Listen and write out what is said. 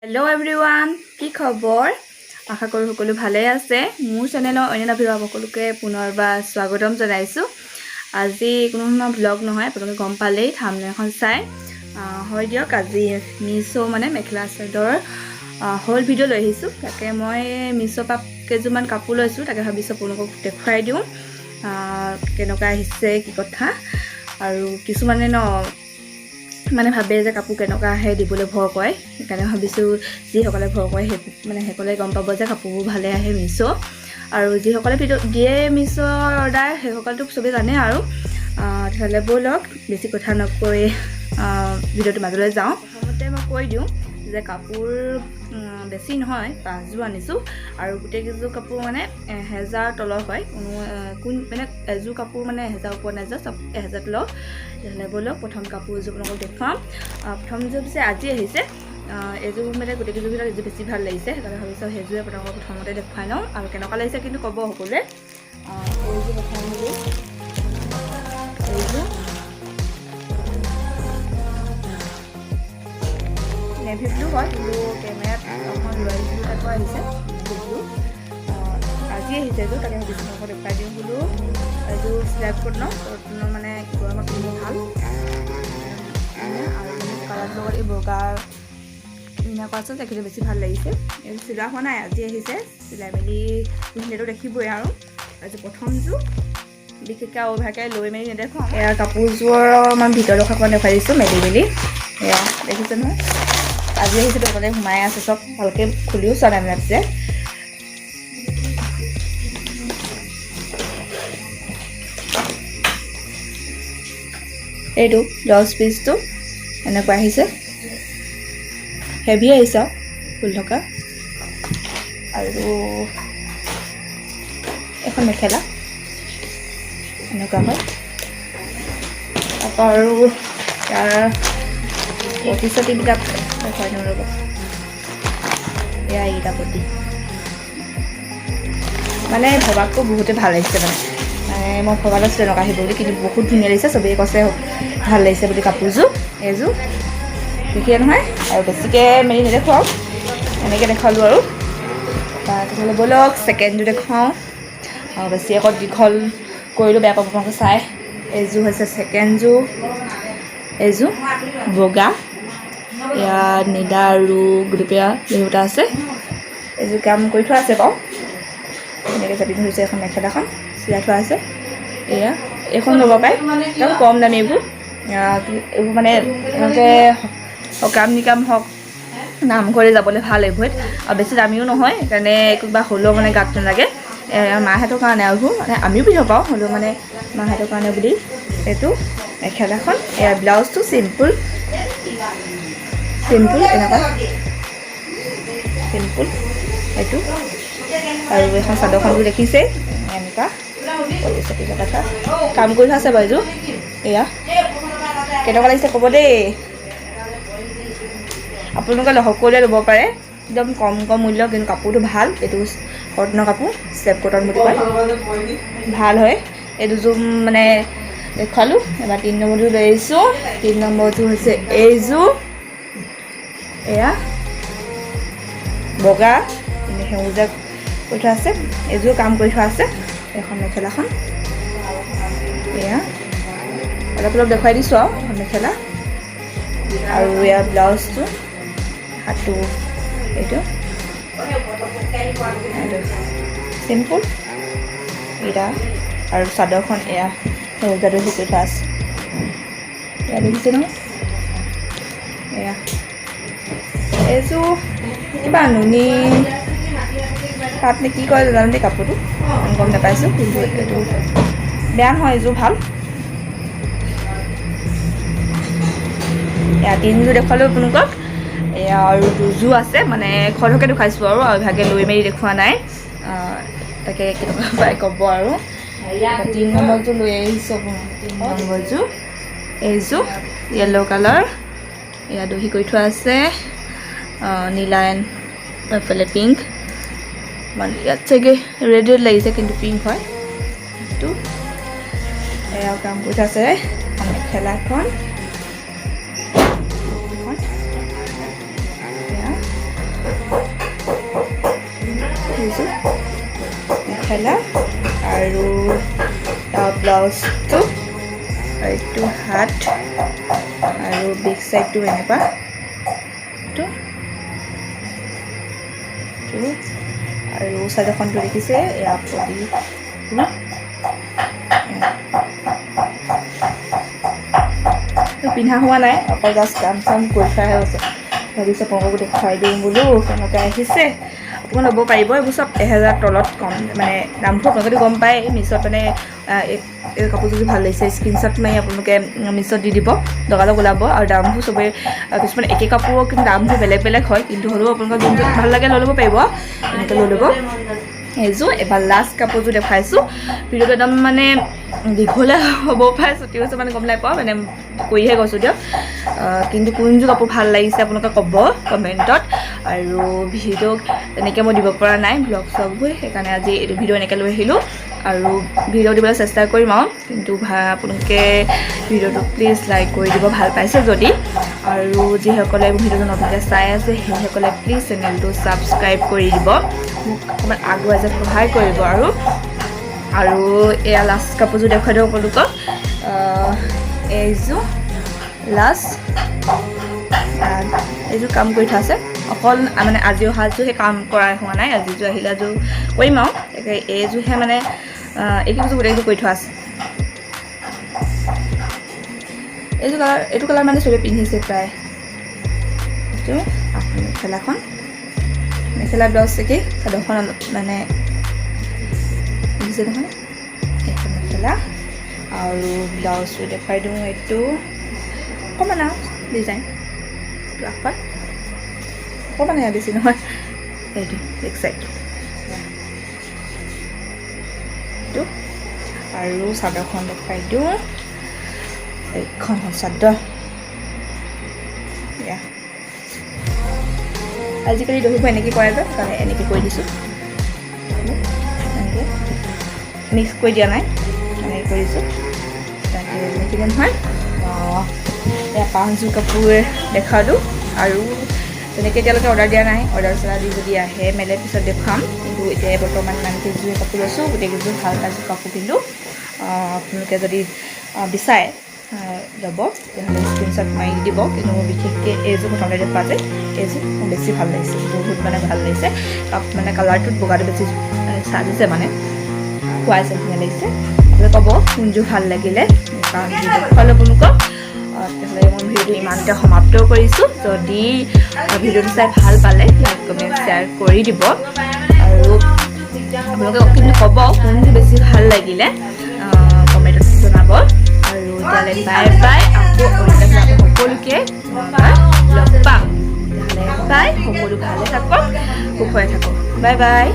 Hello everyone, কি খবৰ? আশা কৰো সকলো ভালে আছে। মোৰ চেনেলৰ অন্য ভিডিঅ' সকলোকে পুনৰবাৰ স্বাগতম জনাইছো। আজি কোনো ধৰণৰ ব্লগ নহয়, আপোনালোকে গম পালেই থাম্বনেইলখন চাই। হয় দিয়ক, আজি মিছো মানে মেখেলা চাদৰ হোল ভিডিঅ' লৈ আহিছো। তাকে মই মিছো পা কেইযোৰমান কাপোৰ লৈছো, তাকে ভাবিছো আপোনালোকক দেখুৱাই দিওঁ কেনেকুৱা আহিছে কি কথা। আৰু কিছুমানে মানে ভাবে যে কাপোৰ কেনেকুৱা আহে দিবলৈ ভয় কৰে, সেইকাৰণে ভাবিছোঁ যিসকলে ভয় কৰে সেই সকলে গম পাব যে কাপোৰবোৰ ভালে আহে মিছো। আৰু যিসকলে ভিডিঅ' দিয়ে মিছো অৰ্ডাৰ সেইসকলতো চবেই জানে। আৰু তেতিয়াহ'লে ব'লক বেছি কথা নকৈ ভিডিঅ'টোৰ মাজলৈ যাওঁ। প্ৰথমতে মই কৈ দিওঁ যে কাপোৰ বেছি নহয়, 5 যোৰ আনিছোঁ আৰু গোটেইকেইযোৰ কাপোৰ মানে 1000 তলৰ হয়। মানে এযোৰ কাপোৰ মানে 1000 ওপৰত নাযায়, চব 1000 তলৰ। তেতিয়াহ'লে ব'লক প্ৰথম কাপোৰযোৰ আপোনালোকক দেখুৱাম। প্ৰথমযোৰ পিছে আজি আহিছে। এইযোৰ মানে গোটেইকেইযোৰ ভিতৰত এইযোৰ বেছি ভাল লাগিছে, সেইকাৰণে ভাবিছোঁ সেইযোৰে আপোনালোকক প্ৰথমতে দেখুৱাই লওঁ। আৰু কেনেকুৱা লাগিছে কিন্তু ক'ব সকলোৱে। এইযোৰ প্ৰথমযোৰ এইযোৰ নেভি ব্লু হয়, কিন্তু কেমেৰাত অকণমান ৰয়েল ব্লু টাইপৰ আহিছে। ব্লু আজি আহিছে এইযোৰ, তাকে ভাবিছোঁ আপোনালোকক দেখুৱাই দিওঁ বোলো। এইযোৰ স্লেব কটনৰ মানে গৰমত পিন্ধিব ভাল। আৰু কালাৰ লগত এই বগা ধুনীয়াকৈ আছে, তেখেতে বেছি ভাল লাগিছে। এইযোৰ চিলোৱা হোৱা নাই, আজি আহিছে। চিলাই মেলি পিন্ধিলেতো দেখিবই। আৰু এইযোৰ প্ৰথমযোৰ বিশেষকৈ অভাৰকৈ লৈ মেলি নেদেখুৱাওঁ। এয়া কাপোৰযোৰৰ মই ভিতৰৰ অকণমান দেখুৱাই দিছোঁ মেলি মেলি। এয়া দেখিছে নহয়, আজি আহিছে তাতে সোমাই আছে, চব ভালকৈ খুলিও চোৱা নাই মানে পিছে। এইটো ব্লাউজ পিচটো এনেকুৱা আহিছে, হেভি আহিছে আৰু ফুল থকা। আৰু এখন মেখেলা এনেকুৱা হয়। তাৰপৰা আৰু ইয়াৰ পতি চতিবিলাক দেখুৱাই দিওঁ ৰ'ব। এয়া এইকেইটা পতি মানে ভবাতকৈ বহুতে ভাল লাগিছে। মানে মই ভবা নাছিলোঁ এনেকুৱা আহিব বুলি, কিন্তু বহুত ধুনীয়া লাগিছে। চবেই কৈছে ভাল লাগিছে বুলি কাপোৰযোৰ। এইযোৰ দেখিয়ে নহয়, আৰু বেছিকৈ মেলি নেদেখুৱাওঁ, এনেকৈ দেখুৱালোঁ। আৰু তেতিয়াহ'লে ব'লক ছেকেণ্ডযোৰ দেখুৱাওঁ। বেছি আকৌ দীঘল কৰিলোঁ, বেয়া পাব আপোনালোকে চাই। এইযোৰ হৈছে ছেকেণ্ডযোৰ। এইযোৰ বগা, এয়া নীলা আৰু গুলপীয়া দুটা আছে। এইযোৰ কাম কৰি থোৱা আছে বাৰু, এনেকৈ জাপি ধৰিছে। এখন মেখেলাখন চিলাই থোৱা আছে। এয়া এইখন ল'ব পাৰে, একদম কম দামী। এইবোৰ মানে এনেকৈ সকাম নিকাম হওক, নামঘৰলৈ যাবলৈ ভাল এইবোৰত। আৰু বেছি দামীও নহয়, সেইকাৰণে কিবা হ'লেও মানে গাত নালাগে। মাহঁতৰ কাৰণে আৰু মানে আমিও পিন্ধিব পাৰোঁ, হ'লেও মানে মাহঁতৰ কাৰণে বুলি এইটো মেখেলাখন। এয়া ব্লাউজটো চিম্পুল এনেকুৱা চিম্পুল এইটো। আৰু এখন চাদৰখনটো দেখিছেই, এনেকুৱা পতি চতি কথা কাম কৰি আছে বাৰু এইযোৰ। এয়া কেনেকুৱা লাগিছে ক'ব দেই। আপোনালোকে সকলোৱে ল'ব পাৰে, একদম কম মূল্য, কিন্তু কাপোৰটো ভাল। এইটো কটনৰ কাপোৰ, চেপ কটন বুলি কয়, ভাল হয়। এই দুযোৰ মানে দেখুৱালোঁ। এবাৰ 3 নম্বৰযোৰ লৈ আহিছোঁ। 3 নম্বৰযোৰ হৈছে এইযোৰ। এয়া বগা সেউজীয়া কৰি থোৱা আছে, এইযোৰ কাম কৰি থোৱা আছে। এখন মেখেলাখন এয়া অলপ অলপ দেখুৱাই দিছোঁ আৰু এখন মেখেলা। আৰু এয়া ব্লাউজটো, হাতটো এইটো চিম্পুল এইটা। আৰু চাদৰখন এয়া সেউজীয়াটো কৰি থোৱা আছে। এয়া দেখিছে নহয়, এয়া এইযোৰ কিবা নুনি পাট নে কি কয় জানো দেই, কাপোৰটো গম নাপাইছোঁ, কিন্তু এইটো বেয়া নহয়, এইযোৰ ভাল। এয়া 3যোৰ দেখুৱালোঁ আপোনালোকক। এয়া আৰু 2যোৰ আছে, মানে খৰকৈ দেখুৱাইছোঁ আৰু ভাগে লৈ মেলি দেখুওৱা নাই। তাকে কেনেকুৱা পাই ক'ব। আৰু 3 নম্বৰযোৰ লৈ আহিছোঁ। 3 নম্বৰযোৰ এইযোৰ য়েল্ল' কালাৰ, এয়া দহি কৰি থোৱা আছে। নীলা এণ্ড এফালে পিংক, মানে ইয়াত চাগে ৰেড লাগিছে, কিন্তু পিংক হয় এইটো। এয়াও কাম কৰি থোৱা আছে। মেখেলাখন দিছোঁ মেখেলা আৰু ব্লাউজটো এইটো হাত আৰু বেক চাইডটো এনেকুৱা আৰু চাদৰখনটো দেখিছে এয়া পতি পিন্ধা হোৱা নাই অকল জাষ্ট কাম চাম কৰি থোৱাহে হৈছে ভাবিছোঁ আপোনালোককো দেখুৱাই দিওঁ বোলো কেনেকৈ আহিছে আপোনালোকে ল'ব পাৰিব এইবোৰ চব 1000 তলত কম মানে দামটো আপোনালোকে গম পায় মিছত মানে এই কাপোৰযোৰ ভাল লাগিছে স্ক্ৰীনশ্বট মাৰি আপোনালোকে মিছত দি দিব লগালগ ওলাব আৰু দামবোৰ চবেই কিছুমান একে কাপোৰৰ কিন্তু দামবোৰ বেলেগ বেলেগ হয় কিন্তু হ'লেও আপোনালোকৰ যোনটো ভাল লাগে লৈ ল'ব পাৰিব এনেকৈ লৈ ল'ব এইযোৰ এবাৰ লাষ্ট কাপোৰযোৰ দেখুৱাইছোঁ ভিডিঅ'টো একদম মানে দীঘলে হ'ব পাৰে ছুটি হৈছে মানে গম নাপাওঁ মানে কৈহে গৈছোঁ দিয়ক কিন্তু কোনযোৰ কাপোৰ ভাল লাগিছে আপোনালোকে ক'ব কমেণ্টত আৰু ভিডিঅ' তেনেকৈ মই দিব পৰা নাই ব্লগ চগবোৰ সেইকাৰণে আজি এইটো ভিডিঅ' এনেকৈ লৈ আহিলোঁ আৰু ভিডিঅ' দিবলৈ চেষ্টা কৰিম আৰু কিন্তু আপোনালোকে ভিডিঅ'টো প্লিজ লাইক কৰি দিব ভাল পাইছে যদি আৰু যিসকলে ভিডিঅ'টো নতুনকৈ চাই আছে সেইসকলে প্লিজ চেনেলটো ছাবস্ক্ৰাইব কৰি দিব মোক অকণমান আগুৱাই যে সহায় কৰিব আৰু এয়া লাষ্ট কাপোৰযোৰ দেখুৱাই দিওঁ আপোনালোকক এইযোৰ লাষ্ট এইযোৰ কাম কৰি থোৱা আছে অকল মানে আজি অহাযোৰহে কাম কৰা হোৱা নাই আজিযোৰ আহিলে যোৰ কৰিম আৰু তাকে এইযোৰহে মানে এইকেইযোৰ গোটেইযোৰ কৰি থোৱা আছে এইটো কালাৰ মানে চবেই পিন্ধিছে প্ৰায় এইটো মেখেলা ব্লাউজ একেই চাদৰখন মানে পিন্ধিছে নহয় এইখন মেখেলা আৰু ব্লাউজটো দেখুৱাই দিওঁ এইটো অকণমান আৰু ডিজাইন আগপাত অকণমান বেছি নহয় এইটো বেক চাইড এইটো আৰু চাদৰখন দেখুৱাই দিওঁ এইখন চাদৰ আজিকালি দহিবোৰ এনেকৈ কৰে যে সেইকাৰণে এনেকৈ কৰি দিছোঁ এনেকৈ মিক্স কৰি দিয়া নাই এনেকৈ কৰিছোঁ তাকে দেখিলে নহয় এয়া 5যোৰ কাপোৰ দেখালোঁ আৰু তেনেকৈ এতিয়ালৈকে অৰ্ডাৰ দিয়া নাই অৰ্ডাৰ দি যদি আহে মেলে পিছত দেখুৱাম কিন্তু এতিয়া বৰ্তমান ইমানকেইযোৰ কাপোৰ লৈছোঁ গোটেইকেইযোৰ ভাল পাইছোঁ কাপোৰ কিন্তু আপোনালোকে যদি বিচাৰে ল'ব তেতিয়াহ'লে স্ক্ৰীনশ্বট মাৰি দিব কিন্তু মোৰ বিশেষকৈ এইযোৰ প্ৰথমতে দেখুওৱা যে এইযোৰ মোৰ বেছি ভাল লাগিছে বহুত মানে ভাল লাগিছে মানে কালাৰটোত বগাটো বেছি চাজিছে মানে খুৱাইছে ধুনীয়া লাগিছে ক'ব কোনযোৰ ভাল লাগিলে কাৰণ দেখুৱালোঁ আপোনালোকক তেতিয়াহ'লে মই ভিডিঅ'টো ইমানতে সমাপ্ত কৰিছোঁ যদি ভিডিঅ'টো চাই ভাল পালে লাইক কমেণ্ট শ্বেয়াৰ কৰি দিব আৰু আপোনালোকে কিন্তু ক'ব কোনটো বেছি ভাল লাগিলে কমেণ্টত জনাব আৰু তেতিয়াহ'লে বাই বাই আকৌ সকলোকে লগ পাম তেতিয়াহ'লে বাই সকলো ভালে থাকক সুখৰে থাকক বাই বাই